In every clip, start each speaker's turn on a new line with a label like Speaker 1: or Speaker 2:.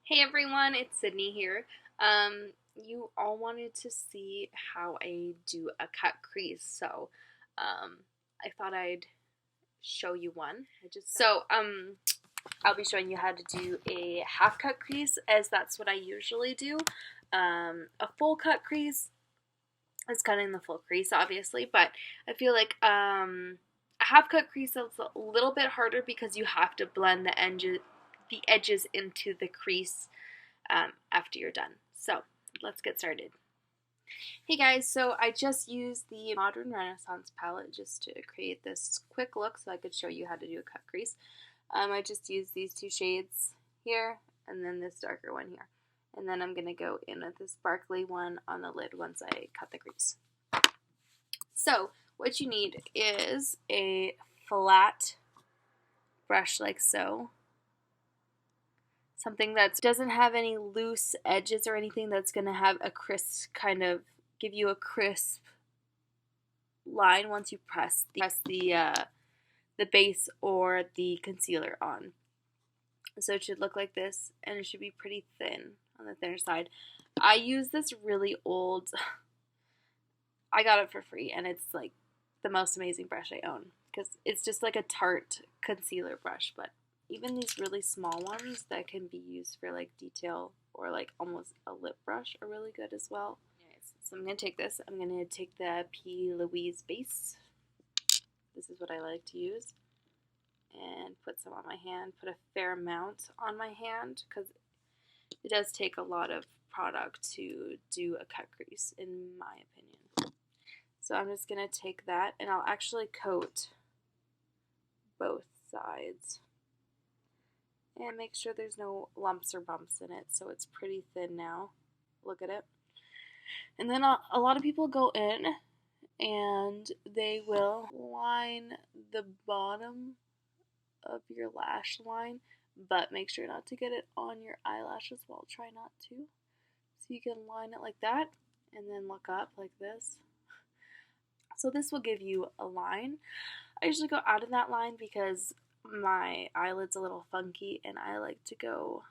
Speaker 1: Hey everyone, it's Sydney here. You all wanted to see how I do a cut crease, so I thought I'd show you one. I'll be showing you how to do a half cut crease, as that's what I usually do. A full cut crease is cutting the full crease, obviously, but I feel like a half cut crease is a little bit harder because you have to blend the edges into the crease after you're done. So let's get started. Hey guys, so I just used the Modern Renaissance palette just to create this quick look so I could show you how to do a cut crease. I just used these two shades here and then this darker one here. And then I'm going to go in with this sparkly one on the lid once I cut the crease. So what you need is a flat brush like so. Something that doesn't have any loose edges or anything, that's going to have a crisp, kind of give you a crisp line once you press the base or the concealer on. So it should look like this, and it should be pretty thin on the thinner side. I use this really old, I got it for free, and it's like the most amazing brush I own because it's just like a Tarte concealer brush, but even these really small ones that can be used for like detail or like almost a lip brush are really good as well. Anyways, so I'm going to take this. I'm going to take the P. Louise base. This is what I like to use. And put some on my hand. Put a fair amount on my hand because it does take a lot of product to do a cut crease, in my opinion. So I'm just going to take that and I'll actually coat both sides. And make sure there's no lumps or bumps in it, so it's pretty thin now. Look at it. And then a lot of people go in and they will line the bottom of your lash line, but make sure not to get it on your eyelash as well. Try not to. So you can line it like that and then look up like this. So this will give you a line. I usually go out of that line because my eyelid's a little funky and I like to go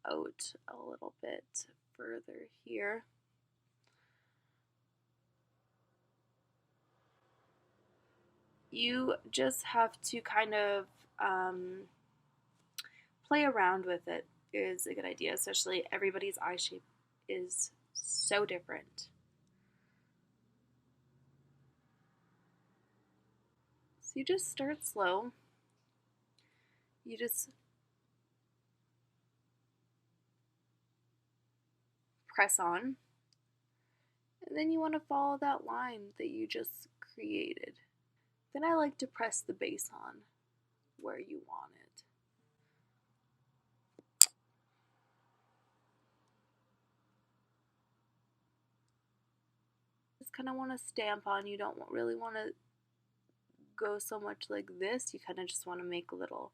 Speaker 1: out a little bit further here. You just have to kind of play around with it is a good idea, especially everybody's eye shape is so different. So you just start slow. You just press on, and then you want to follow that line that you just created. Then I like to press the base on where you want it. Just kind of want to stamp on. You don't really want to go so much like this. You kind of just want to make little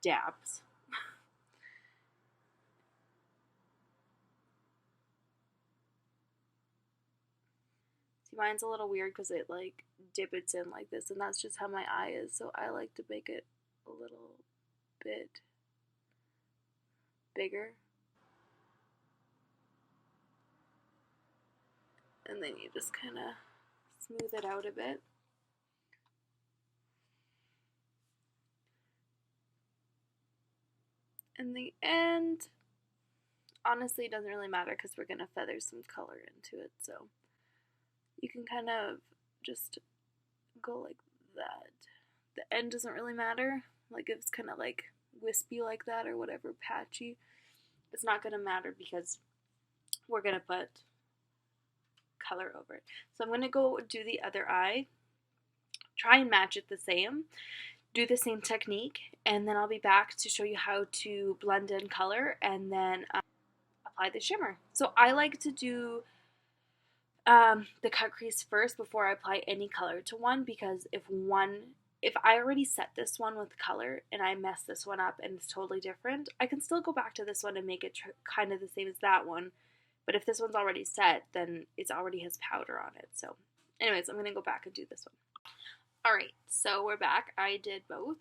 Speaker 1: dabs. See, mine's a little weird because it like divots in like this, and that's just how my eye is, so I like to make it a little bit bigger. And then you just kind of smooth it out a bit. In the end, honestly, it doesn't really matter because we're going to feather some color into it, so you can kind of just go like that. The end doesn't really matter, like if it's kind of like wispy like that or whatever, patchy, it's not going to matter because we're going to put color over it. So I'm going to go do the other eye, try and match it the same, do the same technique, and then I'll be back to show you how to blend in color and then apply the shimmer. So I like to do the cut crease first before I apply any color to one, because if I already set this one with color and I mess this one up and it's totally different, I can still go back to this one and make it kind of the same as that one. But if this one's already set, then it already has powder on it. So anyways, I'm going to go back and do this one. Alright, so we're back. I did both.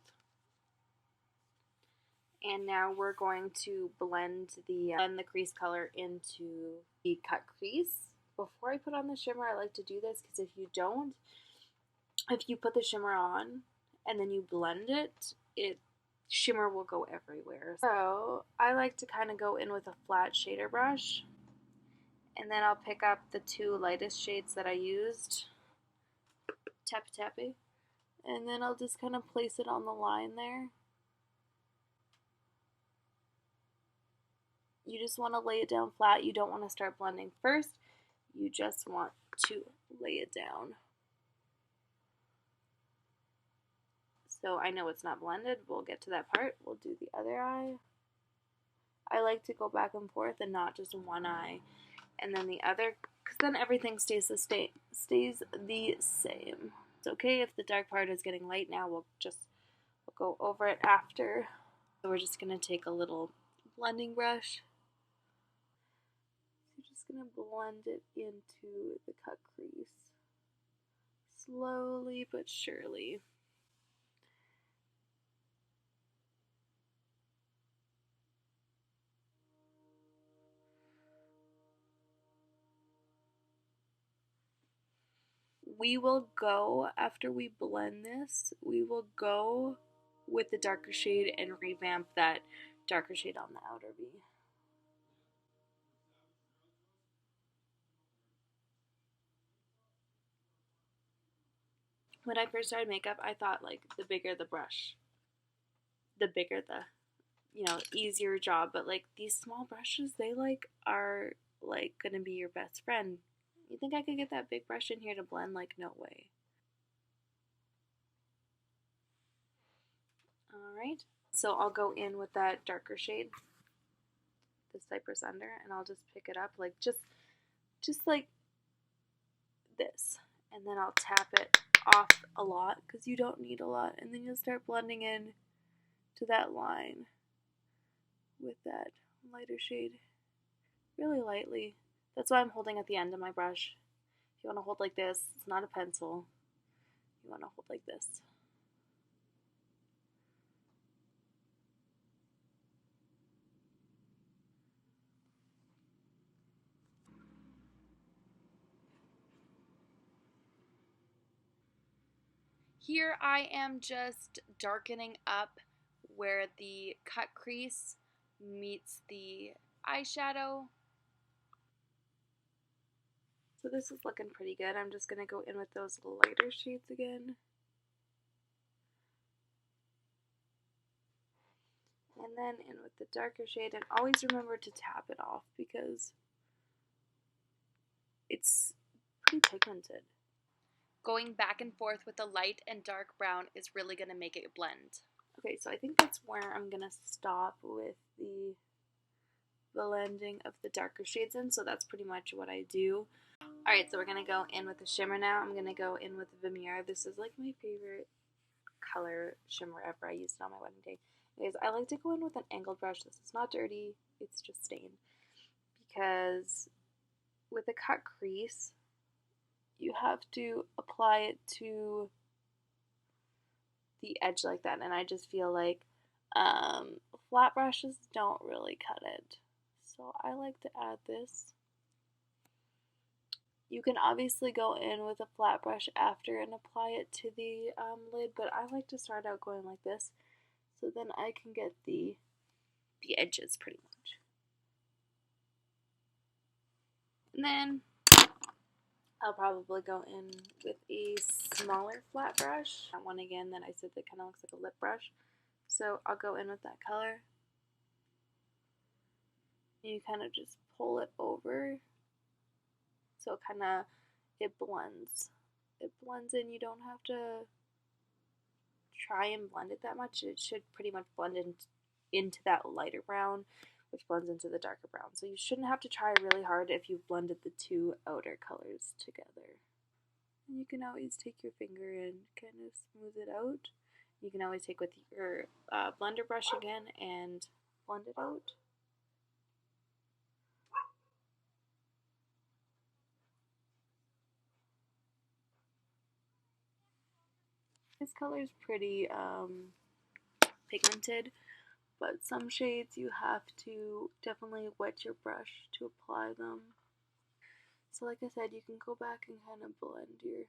Speaker 1: And now we're going to blend the crease color into the cut crease. Before I put on the shimmer, I like to do this because if you put the shimmer on and then you blend it, shimmer will go everywhere. So I like to kind of go in with a flat shader brush, and then I'll pick up the two lightest shades that I used, tappy tappy, and then I'll just kind of place it on the line there. You just want to lay it down flat. You don't want to start blending first. You just want to lay it down. So I know it's not blended. We'll get to that part. We'll do the other eye. I like to go back and forth and not just one eye and then the other, because then everything stays the same. It's okay if the dark part is getting light now. We'll go over it after. So we're just going to take a little blending brush. We're just going to blend it into the cut crease. Slowly but surely. We will go, after we blend this, we will go with the darker shade and revamp that darker shade on the outer V. When I first started makeup, I thought like the bigger the brush, the bigger the, easier job. But like these small brushes, they like are like gonna be your best friend. You think I could get that big brush in here to blend? Like, no way. Alright, so I'll go in with that darker shade, the Cypress Under, and I'll just pick it up like just like this, and then I'll tap it off a lot because you don't need a lot, and then you'll start blending in to that line with that lighter shade really lightly. That's why I'm holding at the end of my brush. If you want to hold like this, it's not a pencil. You want to hold like this. Here I am just darkening up where the cut crease meets the eyeshadow. So this is looking pretty good. I'm just going to go in with those lighter shades again. And then in with the darker shade, and always remember to tap it off because it's pretty pigmented. Going back and forth with the light and dark brown is really going to make it blend. Okay, so I think that's where I'm going to stop with the blending of the darker shades in, so that's pretty much what I do. Alright, so we're going to go in with the shimmer now. I'm going to go in with the Vermeer. This is like my favorite color shimmer ever. I used it on my wedding day. Anyways, I like to go in with an angled brush. This is not dirty, it's just stained. Because with a cut crease, you have to apply it to the edge like that, and I just feel like flat brushes don't really cut it. So I like to add this. You can obviously go in with a flat brush after and apply it to the lid, but I like to start out going like this, so then I can get the edges pretty much. And then I'll probably go in with a smaller flat brush. That one again that I said that kind of looks like a lip brush. So I'll go in with that color. You kind of just pull it over. So it blends. It blends in. You don't have to try and blend it that much. It should pretty much blend into that lighter brown, which blends into the darker brown. So you shouldn't have to try really hard if you've blended the two outer colors together. And you can always take your finger and kind of smooth it out. You can always take with your blender brush again and blend it out. This color is pretty pigmented, but some shades you have to definitely wet your brush to apply them. So like I said, you can go back and kind of blend your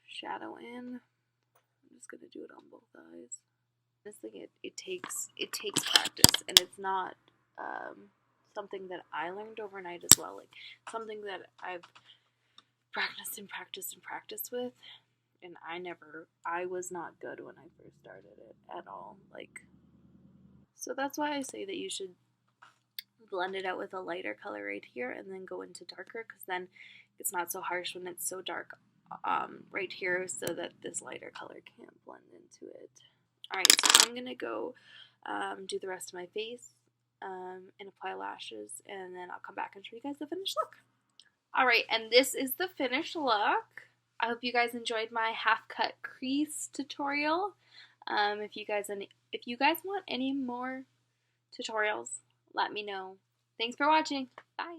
Speaker 1: shadow in. I'm just gonna do it on both eyes. This thing, it takes practice, and it's not something that I learned overnight as well. Like something that I've practiced and practiced and practiced with, and I was not good when I first started it at all. Like, so that's why I say that you should blend it out with a lighter color right here and then go into darker, because then it's not so harsh when it's so dark right here, so that this lighter color can't blend into it. Alright, so I'm gonna go do the rest of my face and apply lashes, and then I'll come back and show you guys the finished look. Alright, and this is the finished look. I hope you guys enjoyed my half cut crease tutorial. If you guys want any more tutorials, let me know. Thanks for watching. Bye.